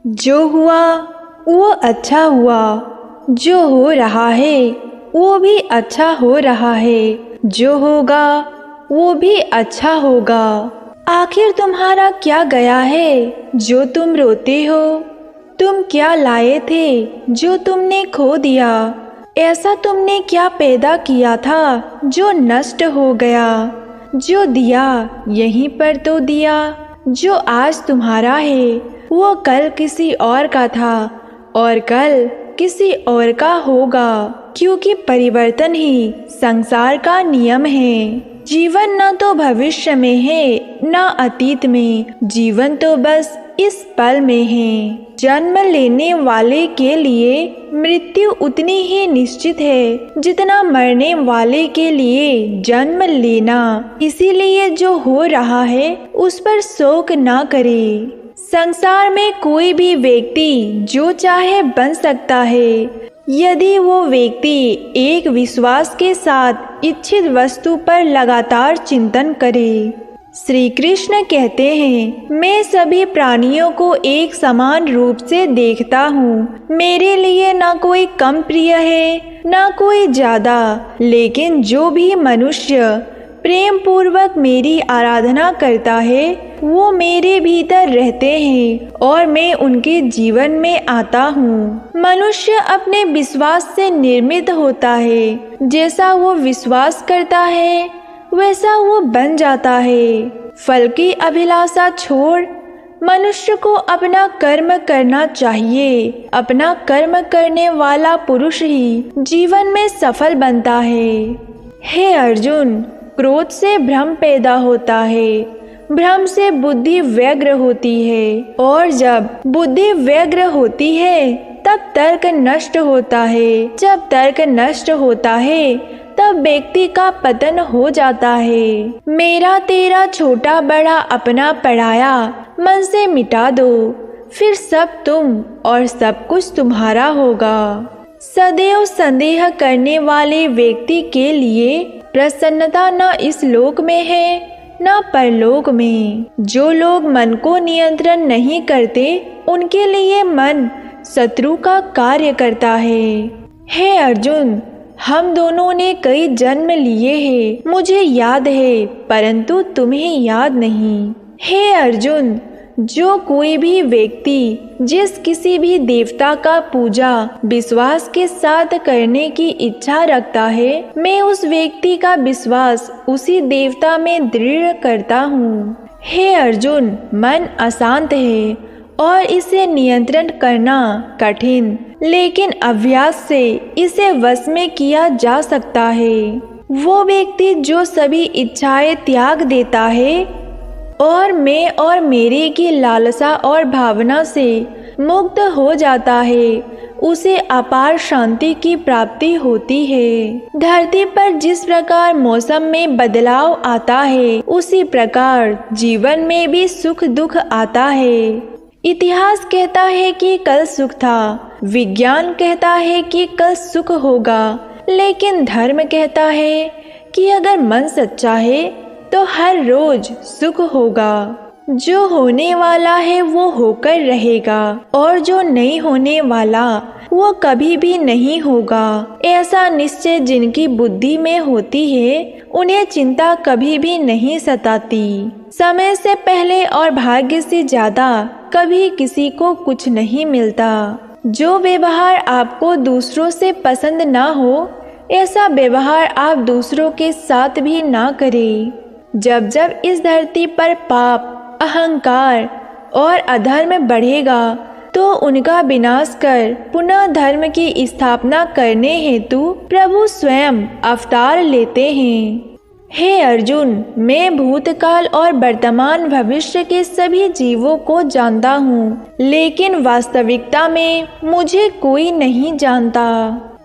जो हुआ वो अच्छा हुआ, जो हो रहा है वो भी अच्छा हो रहा है, जो होगा वो भी अच्छा होगा। आखिर तुम्हारा क्या गया है जो तुम रोते हो? तुम क्या लाए थे जो तुमने खो दिया? ऐसा तुमने क्या पैदा किया था जो नष्ट हो गया? जो दिया यहीं पर तो दिया। जो आज तुम्हारा है वो कल किसी और का था और कल किसी और का होगा, क्योंकि परिवर्तन ही संसार का नियम है। जीवन न तो भविष्य में है न अतीत में, जीवन तो बस इस पल में है। जन्म लेने वाले के लिए मृत्यु उतनी ही निश्चित है जितना मरने वाले के लिए जन्म लेना। इसीलिए जो हो रहा है उस पर शोक ना करे। संसार में कोई भी व्यक्ति जो चाहे बन सकता है, यदि वो व्यक्ति एक विश्वास के साथ इच्छित वस्तु पर लगातार चिंतन करे। श्री कृष्ण कहते हैं, मैं सभी प्राणियों को एक समान रूप से देखता हूँ। मेरे लिए ना कोई कम प्रिय है ना कोई ज्यादा, लेकिन जो भी मनुष्य प्रेम पूर्वक मेरी आराधना करता है वो मेरे भीतर रहते हैं और मैं उनके जीवन में आता हूँ। मनुष्य अपने विश्वास से निर्मित होता है। जैसा वो विश्वास करता है वैसा वो बन जाता है। फल की अभिलाषा छोड़ मनुष्य को अपना कर्म करना चाहिए। अपना कर्म करने वाला पुरुष ही जीवन में सफल बनता है। हे अर्जुन, क्रोध से भ्रम पैदा होता है, भ्रम से बुद्धि व्यग्र होती है, और जब बुद्धि व्यग्र होती है तब तर्क नष्ट होता है। जब तर्क नष्ट होता है तब व्यक्ति का पतन हो जाता है। मेरा तेरा छोटा बड़ा अपना पराया मन से मिटा दो, फिर सब तुम और सब कुछ तुम्हारा होगा। सदैव संदेह करने वाले व्यक्ति के लिए प्रसन्नता न इस लोक में है न परलोक में। जो लोग मन को नियंत्रण नहीं करते उनके लिए मन शत्रु का कार्य करता है। हे अर्जुन, हम दोनों ने कई जन्म लिए हैं, मुझे याद है, परंतु तुम्हें याद नहीं। हे अर्जुन, जो कोई भी व्यक्ति जिस किसी भी देवता का पूजा विश्वास के साथ करने की इच्छा रखता है, मैं उस व्यक्ति का विश्वास उसी देवता में दृढ़ करता हूँ। हे अर्जुन, मन अशांत है और इसे नियंत्रण करना कठिन, लेकिन अभ्यास से इसे वश में किया जा सकता है। वो व्यक्ति जो सभी इच्छाएं त्याग देता है और मैं और मेरे की लालसा और भावना से मुक्त हो जाता है, उसे अपार शांति की प्राप्ति होती है। धरती पर जिस प्रकार मौसम में बदलाव आता है, उसी प्रकार जीवन में भी सुख दुख आता है। इतिहास कहता है कि कल सुख था, विज्ञान कहता है कि कल सुख होगा, लेकिन धर्म कहता है कि अगर मन सच्चा है तो हर रोज सुख होगा। जो होने वाला है वो होकर रहेगा और जो नहीं होने वाला वो कभी भी नहीं होगा। ऐसा निश्चय जिनकी बुद्धि में होती है उन्हें चिंता कभी भी नहीं सताती। समय से पहले और भाग्य से ज्यादा कभी किसी को कुछ नहीं मिलता। जो व्यवहार आपको दूसरों से पसंद ना हो, ऐसा व्यवहार आप दूसरों के साथ भी ना करें। जब जब इस धरती पर पाप, अहंकार और अधर्म बढ़ेगा तो उनका विनाश कर पुनः धर्म की स्थापना करने हेतु प्रभु स्वयं अवतार लेते हैं। हे अर्जुन, मैं भूतकाल और वर्तमान भविष्य के सभी जीवों को जानता हूँ, लेकिन वास्तविकता में मुझे कोई नहीं जानता।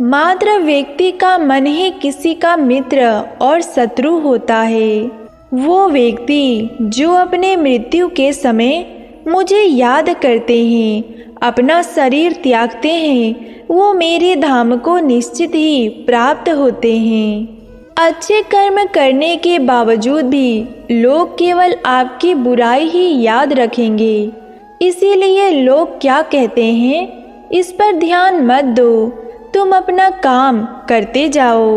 मात्र व्यक्ति का मन ही किसी का मित्र और शत्रु होता है। वो व्यक्ति जो अपने मृत्यु के समय मुझे याद करते हैं, अपना शरीर त्यागते हैं, वो मेरे धाम को निश्चित ही प्राप्त होते हैं। अच्छे कर्म करने के बावजूद भी लोग केवल आपकी बुराई ही याद रखेंगे, इसीलिए लोग क्या कहते हैं इस पर ध्यान मत दो, तुम अपना काम करते जाओ।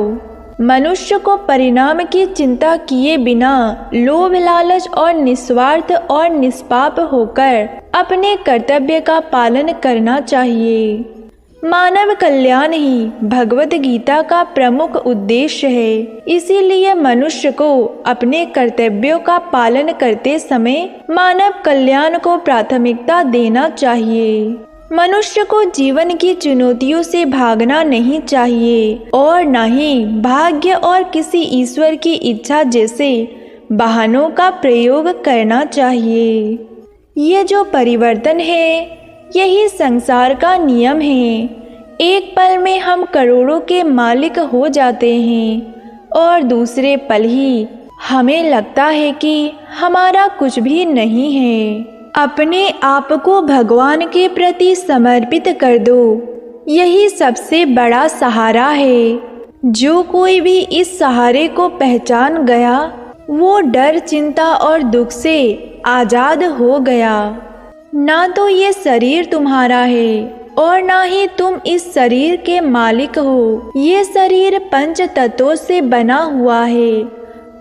मनुष्य को परिणाम की चिंता किए बिना लोभ लालच और निस्वार्थ और निष्पाप होकर अपने कर्तव्य का पालन करना चाहिए। मानव कल्याण ही भगवत गीता का प्रमुख उद्देश्य है। इसीलिए मनुष्य को अपने कर्तव्यों का पालन करते समय मानव कल्याण को प्राथमिकता देना चाहिए। मनुष्य को जीवन की चुनौतियों से भागना नहीं चाहिए और न ही भाग्य और किसी ईश्वर की इच्छा जैसे बहानों का प्रयोग करना चाहिए। ये जो परिवर्तन है यही संसार का नियम है। एक पल में हम करोड़ों के मालिक हो जाते हैं और दूसरे पल ही हमें लगता है कि हमारा कुछ भी नहीं है। अपने आप को भगवान के प्रति समर्पित कर दो, यही सबसे बड़ा सहारा है। जो कोई भी इस सहारे को पहचान गया वो डर, चिंता और दुख से आज़ाद हो गया। ना तो ये शरीर तुम्हारा है और ना ही तुम इस शरीर के मालिक हो। ये शरीर पंच तत्वों से बना हुआ है,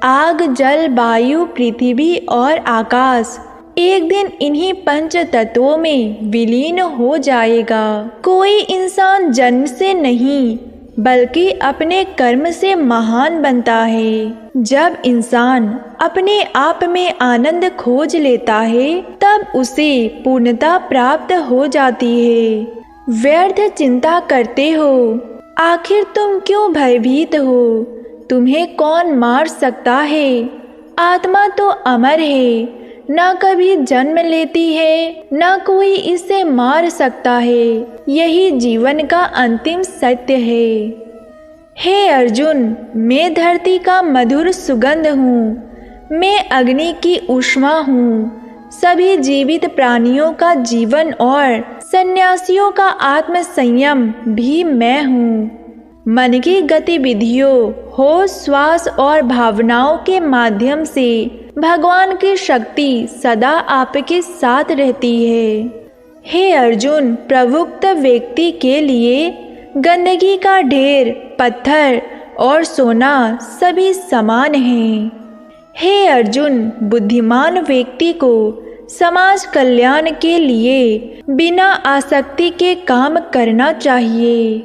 आग, जल, वायु, पृथ्वी और आकाश। एक दिन इन्हीं पंच तत्वों में विलीन हो जाएगा। कोई इंसान जन्म से नहीं बल्कि अपने कर्म से महान बनता है। जब इंसान अपने आप में आनंद खोज लेता है तब उसे पूर्णता प्राप्त हो जाती है। व्यर्थ चिंता करते हो, आखिर तुम क्यों भयभीत हो? तुम्हें कौन मार सकता है? आत्मा तो अमर है, ना कभी जन्म लेती है, ना कोई इसे मार सकता है। यही जीवन का अंतिम सत्य है। हे अर्जुन, मैं धरती का मधुर सुगंध हूँ, मैं अग्नि की ऊष्मा हूँ, सभी जीवित प्राणियों का जीवन और सन्यासियों का आत्म संयम भी मैं हूँ। मन की गतिविधियों, होश, श्वास और भावनाओं के माध्यम से भगवान की शक्ति सदा आपके साथ रहती है। हे अर्जुन, प्रवुक्त व्यक्ति के लिए गंदगी का ढेर, पत्थर और सोना सभी समान हैं। हे अर्जुन, बुद्धिमान व्यक्ति को समाज कल्याण के लिए बिना आसक्ति के काम करना चाहिए।